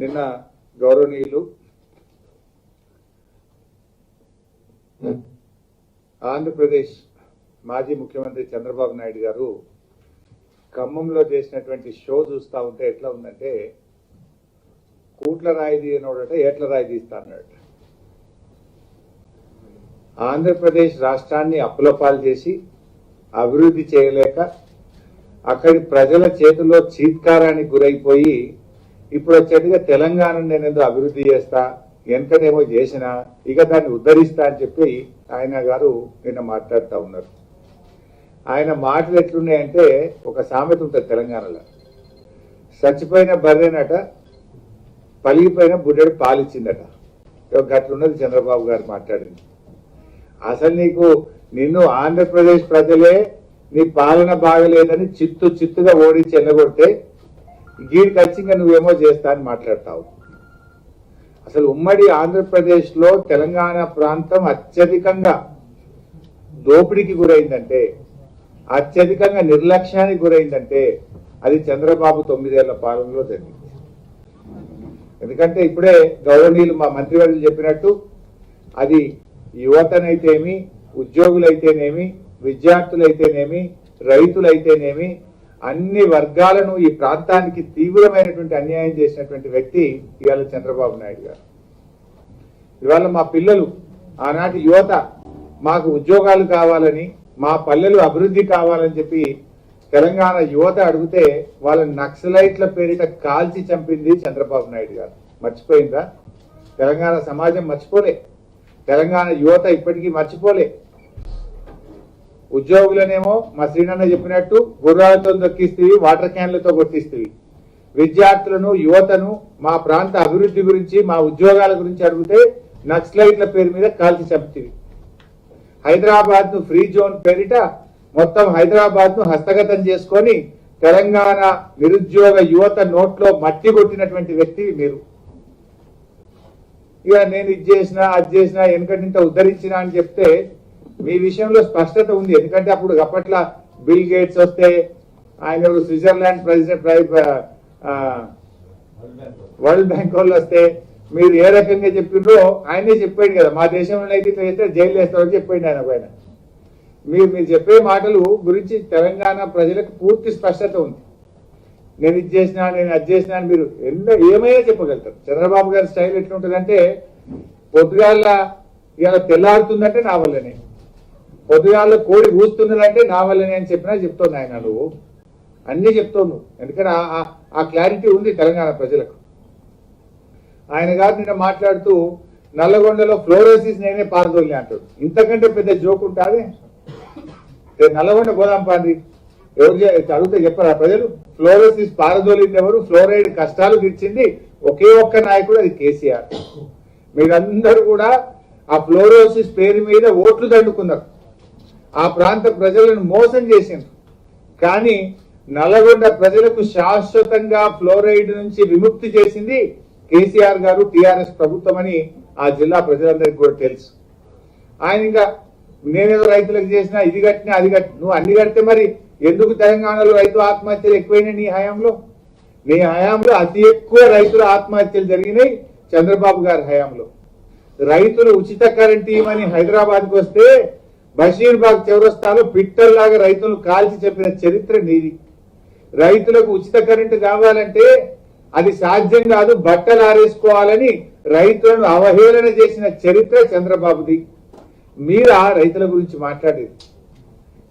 నిన్న గౌరవనీయులు ఆంధ్రప్రదేశ్ మాజీ ముఖ్యమంత్రి చంద్రబాబు నాయుడు గారు ఖమ్మంలో చేసినటువంటి షో చూస్తూ ఉంటే ఎట్లా ఉందంటే కూట్ల రాయి తీయనోడట ఏట్ల రాయి తీస్తా అన్నాడు. ఆంధ్రప్రదేశ్ రాష్ట్రాన్ని అప్పులపాలు చేసి అభివృద్ధి చేయలేక అక్కడి ప్రజల చేతుల్లో చీత్కారానికి గురైపోయి ఇప్పుడు వచ్చేట్టుగా తెలంగాణ నేనేదో అభివృద్ధి చేస్తా వెనకనేమో చేసినా ఇక దాన్ని ఉద్ధరిస్తా అని చెప్పి ఆయన గారు నిన్న మాట్లాడుతూ ఉన్నారు. ఆయన మాటలు ఎట్లున్నాయంటే ఒక సామెత ఉంటుంది తెలంగాణలో, చచ్చిపోయిన బర్రెనట పలిగిపోయిన బుడ్డడు పాలిచ్చిందట. గట్లున్నది చంద్రబాబు గారు మాట్లాడింది. అసలు నిన్ను ఆంధ్రప్రదేశ్ ప్రజలే నీ పాలన బాగలేదని చిత్తుగా ఓడించి ఎల్లగొడితే గీడికి ఖచ్చితంగా నువ్వేమో చేస్తా అని మాట్లాడతావు. అసలు ఉమ్మడి ఆంధ్రప్రదేశ్ లో తెలంగాణ ప్రాంతం అత్యధికంగా దోపిడీకి గురైందంటే, అత్యధికంగా నిర్లక్ష్యానికి గురైందంటే అది చంద్రబాబు 9 ఏళ్ల పాలనలో జరిగింది. ఎందుకంటే ఇప్పుడే గౌరవనీయులు మా మంత్రివర్యులు చెప్పినట్టు అది యువతనైతేనేమి, ఉద్యోగులైతేనేమి, విద్యార్థులైతేనేమి, రైతులైతేనేమి అన్ని వర్గాలను ఈ ప్రాంతానికి తీవ్రమైనటువంటి అన్యాయం చేసినటువంటి వ్యక్తి ఇవాళ చంద్రబాబు నాయుడు గారు. ఇవాళ మా పిల్లలు, ఆనాటి యువత మాకు ఉద్యోగాలు కావాలని, మా పల్లెలు అభివృద్ధి కావాలని చెప్పి తెలంగాణ యువత అడిగితే వాళ్ళ నక్సలైట్ల పేరిట కాల్చి చంపింది చంద్రబాబు నాయుడు గారు. మర్చిపోయిందా? తెలంగాణ సమాజం మర్చిపోలే, తెలంగాణ యువత ఇప్పటికీ మర్చిపోలే. ఉద్యోగులనేమో మా శ్రీనన్న చెప్పినట్టు గుర్రాలతో దొక్కిస్తేవి, వాటర్ క్యాన్లతో కొట్టిస్తేవి. విద్యార్థులను, యువతను మా ప్రాంత అభివృద్ధి గురించి, మా ఉద్యోగాల గురించి అడిగితే నక్సలైట్ల పేరు మీద కాల్చి చంపుతీవి. హైదరాబాద్ ను ఫ్రీ జోన్ పేరిట మొత్తం హైదరాబాద్ ను హస్తగతం చేసుకొని తెలంగాణ నిరుద్యోగ యువత నోట్లో మట్టి కొట్టినటువంటి వ్యక్తి మీరు. ఇక నేను ఇది చేసినా అది చేసినా వెనకటింత ఉద్ధరించినా అని చెప్తే మీ విషయంలో స్పష్టత ఉంది. ఎందుకంటే అప్పట్లో బిల్ గేట్స్ వస్తే, ఆయన స్విట్జర్లాండ్ ప్రెసిడెంట్, వరల్డ్ బ్యాంక్ వాళ్ళు వస్తే మీరు ఏ రకంగా చెప్పిండ్రో ఆయనే చెప్పాడు కదా. మా దేశంలో అయితే చేస్తే జైలు వేస్తామని చెప్పండి ఆయన పైన. మీరు చెప్పే మాటలు గురించి తెలంగాణ ప్రజలకు పూర్తి స్పష్టత ఉంది. నేను ఇది చేసినా, నేను అది చేసినా అని మీరు ఏమైనా చెప్పగలుగుతారు. చంద్రబాబు గారి స్టైల్ ఎట్లుంటుందంటే పొద్దుగాల ఇవాళ తెల్లారుతుందంటే నా వల్లనే, పొద్దుగాల కోడి కూస్తున్నదంటే నా వల్లనే అని చెప్పినా చెప్తాను ఆయన. నువ్వు అన్నీ చెప్తావు నువ్వు, ఎందుకంటే ఆ క్లారిటీ ఉంది తెలంగాణ ప్రజలకు. ఆయన గారు నిన్న మాట్లాడుతూ నల్లగొండలో ఫ్లోరోసిస్ నేనే పారదోలిని అంటాడు. ఇంతకంటే పెద్ద జోక్ ఉంటుంది? నల్లగొండ గోదాం పాండ్రి ఎవరు అడిగితే చెప్పారా ప్రజలు? ఫ్లోరోసిస్ పారదోలింది ఎవరు? ఫ్లోరైడ్ కష్టాలు తీర్చింది ఒకే ఒక్క నాయకుడు, అది కేసీఆర్. మీరందరూ కూడా ఆ ఫ్లోరోసిస్ పేరు మీద ఓట్లు దండుకున్నారు, ఆ ప్రాంత ప్రజలను మోసం చేసిండ్రు. కానీ నల్లగొండ ప్రజలకు శాశ్వతంగా ఫ్లోరైడ్ నుంచి విముక్తి చేసింది కేసీఆర్ గారు, టీఆర్ఎస్ ప్రభుత్వం అని ఆ జిల్లా ప్రజలందరికీ కూడా తెలుసు. ఆయన ఇంకా నేనేదో రైతులకు చేసినా, ఇది కట్టినా అది కట్టినా, నువ్వు అన్ని కడితే మరి ఎందుకు తెలంగాణలో రైతు ఆత్మహత్యలు ఎక్కువైనాయి? నీ హయాంలో అతి ఎక్కువ రైతుల ఆత్మహత్యలు జరిగినాయి చంద్రబాబు గారి హయాంలో. రైతులు ఉచిత కరెంట్ ఇవ్వమని హైదరాబాద్కి వస్తే బషీర్బాగ్ చౌరస్తాలో పిట్టల్లాగా రైతులను కాల్చి చెప్పిన చరిత్ర నీది. రైతులకు ఉచిత కరెంటు కావాలంటే అది సాధ్యం కాదు, బట్టలు ఆరేసుకోవాలని రైతులను అవహేళన చేసిన చరిత్ర చంద్రబాబుది. మీరు ఆ రైతుల గురించి మాట్లాడేది.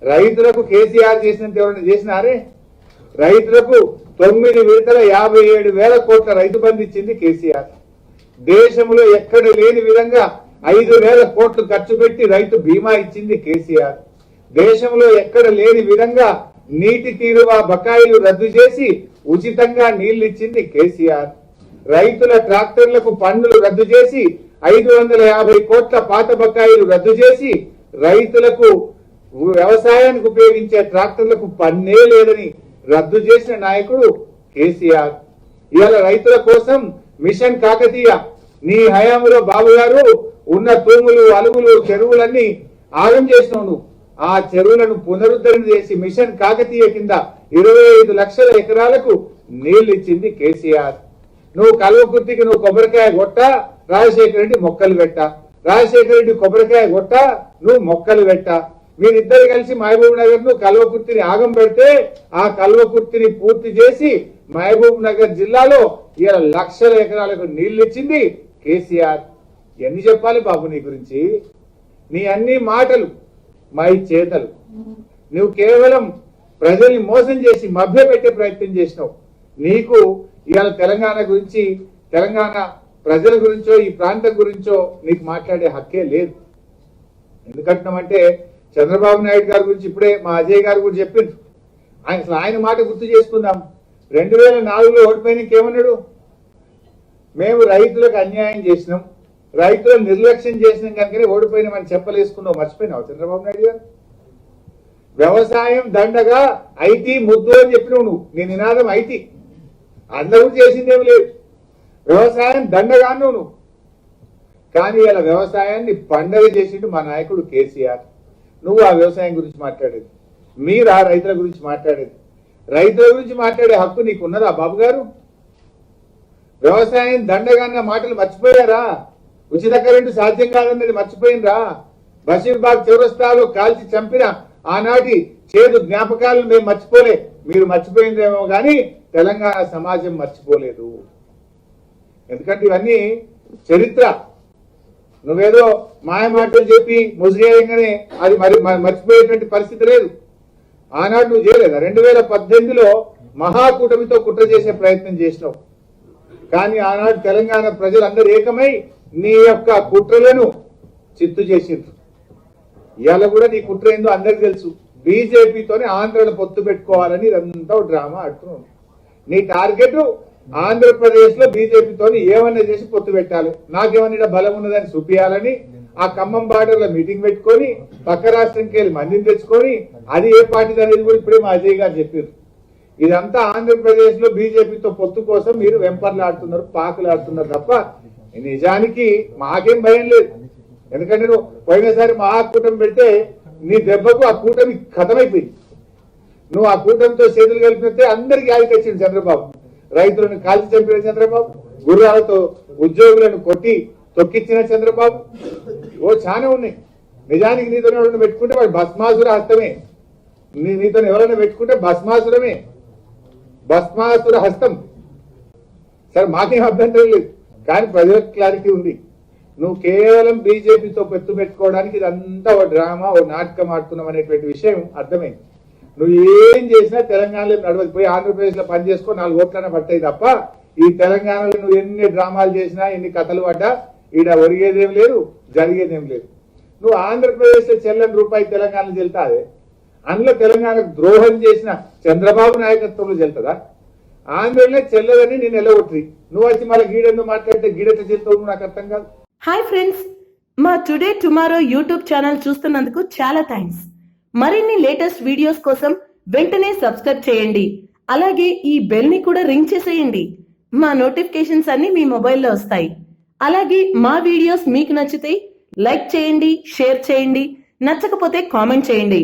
రైతులకు కేసీఆర్ చేసినంత ఎవరైనా చేసినారే? రైతులకు 9 విడతల 57,000 కోట్ల రైతు బంధు ఇచ్చింది కేసీఆర్. దేశంలో ఎక్కడ లేని విధంగా 5,000 కోట్లు ఖర్చు పెట్టి రైతు బీమా ఇచ్చింది కేసీఆర్. దేశంలో ఎక్కడ లేని విధంగా నీటి తీరువా బకాయిలు రద్దు చేసి ఉచితంగా నీళ్లు ఇచ్చింది కేసీఆర్. రైతుల ట్రాక్టర్లకు పన్నులు రద్దు చేసి 550 కోట్ల పాత బకాయిలు రద్దు చేసి రైతులకు వ్యవసాయానికి ఉపయోగించే ట్రాక్టర్లకు పన్నే లేదని రద్దు చేసిన నాయకుడు కేసీఆర్. ఇవాళ రైతుల కోసం మిషన్ కాకతీయ నీ హయాంలో బాబు గారు ఉన్న తూములు, అలుగులు, చెరువులన్నీ ఆగం చేసినావు నువ్వు. ఆ చెరువులను పునరుద్ధరణ చేసి మిషన్ కాకతీయ కింద 25 లక్షల ఎకరాలకు నీళ్లు ఇచ్చింది కేసీఆర్. నువ్వు కల్వకుర్తికి నువ్వు కొబ్బరికాయ కొట్ట, రాజశేఖర రెడ్డి మొక్కలు పెట్ట, రాజశేఖర రెడ్డి కొబ్బరికాయ కొట్ట, నువ్వు మొక్కలు పెట్ట. మీరిద్దరు కలిసి మహబూబ్ నగర్ ను కల్వకుర్తిని ఆగం పెడితే ఆ కల్వకుర్తిని పూర్తి చేసి మహబూబ్ నగర్ జిల్లాలో ఇలా లక్షల ఎకరాలకు నీళ్లు ఇచ్చింది కేసీఆర్. ఎన్ని చెప్పాలి బాబు నీ గురించి? నీ అన్ని మాటలు మై చేతలు. నువ్వు కేవలం ప్రజల్ని మోసం చేసి మభ్యపెట్టే ప్రయత్నం చేసినావు. నీకు ఇవాళ తెలంగాణ గురించి, తెలంగాణ ప్రజల గురించో ఈ ప్రాంతం గురించో నీకు మాట్లాడే హక్కే లేదు. ఎందుకంటున్నామంటే చంద్రబాబు నాయుడు గారి గురించి ఇప్పుడే మా అజయ్ గారు కూడా చెప్పిండ్రు. ఆయన మాట గుర్తు చేసుకుందాం. 2004లో ఓడిపోయినాక ఏమన్నాడు? మేము రైతులకు అన్యాయం చేసినాం, రైతులను నిర్లక్ష్యం చేసినాం కనుకనే ఓడిపోయినామని చెప్పలేసుకున్నావు. మర్చిపోయినావు చంద్రబాబు నాయుడు గారు? వ్యవసాయం దండగా, ఐటీ ముద్దు అని చెప్పినావు నువ్వు. నీ నినాదం ఐటీ. అందరూ చేసిందేమి లేదు. వ్యవసాయం దండగా అన్నావు నువ్వు. కానీ ఇలా వ్యవసాయాన్ని పండగ చేసిండు మా నాయకుడు కేసీఆర్. నువ్వు ఆ వ్యవసాయం గురించి మాట్లాడేది, మీరు ఆ రైతుల గురించి మాట్లాడేది. రైతుల గురించి మాట్లాడే హక్కు నీకు ఉన్నదా బాబు గారు? వ్యవసాయం దండగా అన్న మాటలు మర్చిపోయారా? ఉచిత కరెంటు సాధ్యం కాదన్నది మర్చిపోయినరా? బషీర్బాగ్ చౌరస్తాలో కాల్చి చంపిన ఆనాటి చేదు జ్ఞాపకాలను మేము మర్చిపోలే. మీరు మర్చిపోయిందేమో కానీ తెలంగాణ సమాజం మర్చిపోలేదు. ఎందుకంటే ఇవన్నీ చరిత్ర. నువ్వేదో మాయ మాటలు చెప్పి ముసిగేయంగానే అది మరి మర్చిపోయేటువంటి పరిస్థితి లేదు. ఆనాడు నువ్వు చేయలేదా? 2018లో మహాకూటమితో కుట్ర చేసే ప్రయత్నం చేసినావు. కానీ ఆనాడు తెలంగాణ ప్రజలందరూ ఏకమై నీ యొక్క కుట్రలను చిత్తు చేసిండ్రు. ఇవాళ కూడా నీ కుట్ర ఏందో అందరికి తెలుసు. బీజేపీతోనే ఆంధ్రను పొత్తు పెట్టుకోవాలని ఇదంతా డ్రామా ఆడుతున్నావు. నీ టార్గెట్ ఆంధ్రప్రదేశ్ లో బీజేపీతో ఏమన్నా చేసి పొత్తు పెట్టాలి, నాకేమన్నా బలం ఉన్నదని చూపించాలని ఆ ఖమ్మం బార్డర్ లో మీటింగ్ పెట్టుకొని పక్క రాష్ట్రంకి వెళ్ళి మందిని తెచ్చుకొని అది ఏ పార్టీ అనేది కూడా ఇప్పుడే మా అజయ్ గారు చెప్పారు. ఇదంతా ఆంధ్రప్రదేశ్ లో బీజేపీతో పొత్తు కోసం మీరు వెంపర్లాడుతున్నారు, పాకులాడుతున్నారు తప్ప నిజానికి మాకేం భయం లేదు. ఎందుకంటే నువ్వు పోయినసారి మహాకూటమి పెడితే నీ దెబ్బకు ఆ కూటమి ఖతమైపోయింది. నువ్వు ఆ కూటమితో చేతులు కలిపితే అందరికి ఆడికొచ్చింది చంద్రబాబు. రైతులను కాల్చి చంపిన చంద్రబాబు, గుర్రాలతో ఉద్యోగులను కొట్టి తొక్కిచ్చిన చంద్రబాబు. చాలా ఉన్నాయి. నిజానికి నీతో ఎవరైనా పెట్టుకుంటే వాడు భస్మాసుర హస్తమే. నీతో ఎవరైనా పెట్టుకుంటే భస్మాసురమే, భస్మాసుర హస్తం. సరే మాకేం అభ్యంతరం లేదు, కానీ ప్రజలకు క్లారిటీ ఉంది. నువ్వు కేవలం బీజేపీతో పెత్తు పెట్టుకోవడానికి ఇదంతా ఓ డ్రామా, ఓ నాటకం ఆడుతున్నావు అనేటువంటి విషయం అర్థమైంది. నువ్వు ఏం చేసినా తెలంగాణలో నడవదు. పోయి ఆంధ్రప్రదేశ్ లో పని చేసుకో, 4 ఓట్లనే పట్టాయి తప్ప ఈ తెలంగాణలో నువ్వు ఎన్ని డ్రామాలు చేసినా, ఎన్ని కథలు పడ్డా ఈడ ఒరిగేదేం లేదు, జరిగేదేం లేదు. నువ్వు ఆంధ్రప్రదేశ్ లో చెల్లని రూపాయి తెలంగాణలో చెల్తాదే. అందులో తెలంగాణకు ద్రోహం చేసిన చంద్రబాబు నాయకత్వంలో చెల్తుందా? ఆంధ్రలో చెల్లదని నేను ఎల్లగొట్టి నువ్వు వచ్చి మళ్ళీ గీడెందుకు మాట్లాడితే గీడెట్ట చెల్తావు నాకు అర్థం కాదు. హాయ్ ఫ్రెండ్స్, మా టుడే టుమారో యూట్యూబ్ ఛానల్ చూస్తున్నందుకు చాలా థ్యాంక్స్. మరిన్ని లేటెస్ట్ వీడియోస్ కోసం వెంటనే సబ్స్క్రైబ్ చేయండి. అలాగే ఈ బెల్ ని కూడా రింగ్ చేసేయండి. మా నోటిఫికేషన్స్ అన్ని మీ మొబైల్లో వస్తాయి. అలాగే మా వీడియోస్ మీకు నచ్చితే లైక్ చేయండి, షేర్ చేయండి, నచ్చకపోతే కామెంట్ చేయండి.